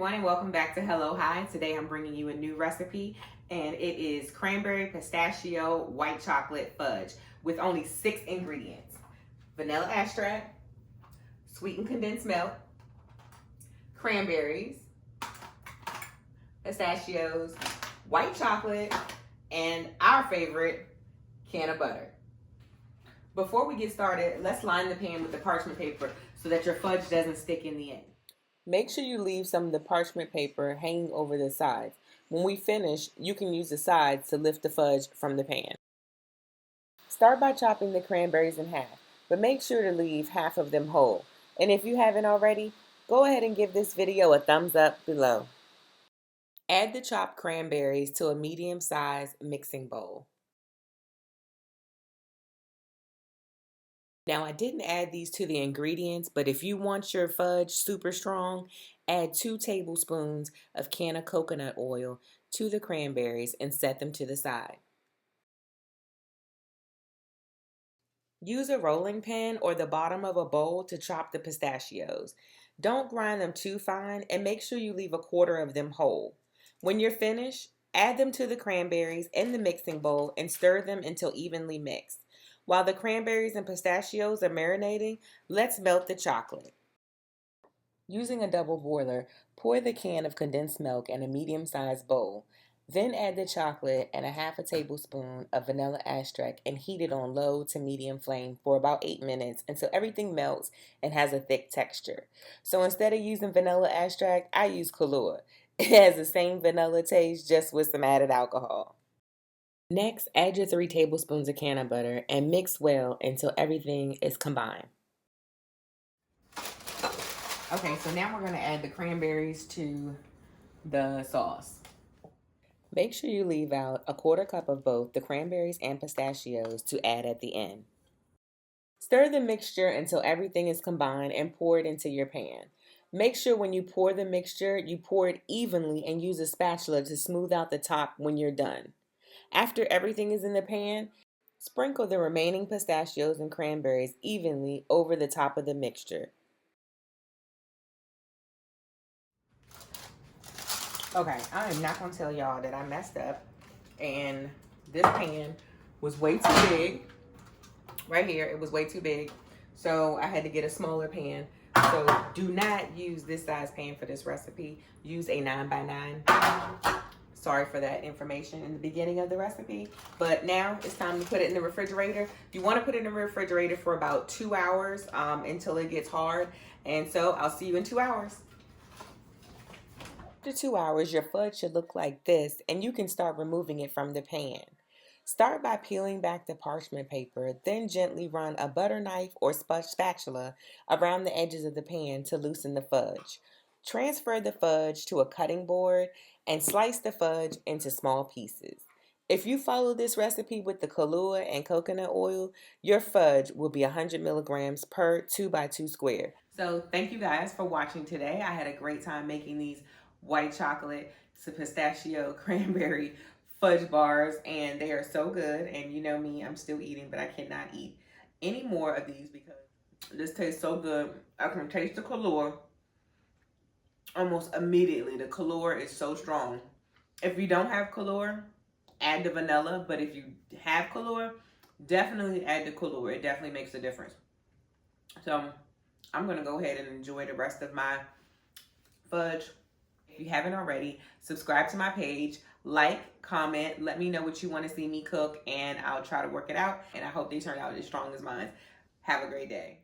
everyone, and welcome back to Hello High. Today I'm bringing you a new recipe, and it is cranberry pistachio white chocolate fudge with only 6 ingredients: vanilla extract, sweetened condensed milk, cranberries, pistachios, white chocolate, and our favorite, Canna butter. Before we get started, let's line the pan with the parchment paper so that your fudge doesn't stick in the end. Make sure you leave some of the parchment paper hanging over the sides. When we finish, you can use the sides to lift the fudge from the pan. Start by chopping the cranberries in half, but make sure to leave half of them whole. And if you haven't already, go ahead and give this video a thumbs up below. Add the chopped cranberries to a medium-sized mixing bowl. Now, I didn't add these to the ingredients, but if you want your fudge super strong, add 2 tablespoons of Canna coconut oil to the cranberries and set them to the side. Use a rolling pin or the bottom of a bowl to chop the pistachios. Don't grind them too fine, and make sure you leave a quarter of them whole. When you're finished, add them to the cranberries in the mixing bowl and stir them until evenly mixed. While the cranberries and pistachios are marinating, let's melt the chocolate. Using a double boiler, pour the can of condensed milk in a medium-sized bowl. Then add the chocolate and a half a tablespoon of vanilla extract and heat it on low to medium flame for about 8 minutes until everything melts and has a thick texture. So instead of using vanilla extract, I use Kahlua. It has the same vanilla taste, just with some added alcohol. Next, add your 3 tablespoons of Canna butter and mix well until everything is combined. Okay, so now we're going to add the cranberries to the sauce. Make sure you leave out a quarter cup of both the cranberries and pistachios to add at the end. Stir the mixture until everything is combined and pour it into your pan. Make sure when you pour the mixture, you pour it evenly and use a spatula to smooth out the top when you're done. After everything is in the pan, sprinkle the remaining pistachios and cranberries evenly over the top of the mixture. Okay, I am not going to tell y'all that I messed up, and this pan was way too big. Right here, it was way too big, so I had to get a smaller pan. So do not use this size pan for this recipe. Use a 9x9. Sorry for that information in the beginning of the recipe, but now it's time to put it in the refrigerator. You want to put it in the refrigerator for about 2 hours until it gets hard, and so I'll see you in 2 hours. After 2 hours, your fudge should look like this, and you can start removing it from the pan. Start by peeling back the parchment paper, then gently run a butter knife or spatula around the edges of the pan to loosen the fudge. Transfer the fudge to a cutting board and slice the fudge into small pieces. If you follow this recipe with the Kahlua and coconut oil, your fudge will be 100 milligrams per 2x2 square. So thank you guys for watching today. I had a great time making these white chocolate pistachio cranberry fudge bars, and they are so good. And you know me, I'm still eating, but I cannot eat any more of these because this tastes so good. I can taste the Kahlua almost immediately. The Kahlua is so strong. If you don't have Kahlua, add the vanilla, but if you have Kahlua, definitely add the Kahlua. It definitely makes a difference. So I'm gonna go ahead and enjoy the rest of my fudge. If you haven't already, subscribe to my page, like, comment, let me know what you want to see me cook, and I'll try to work it out. And I hope they turn out as strong as mine. Have a great day.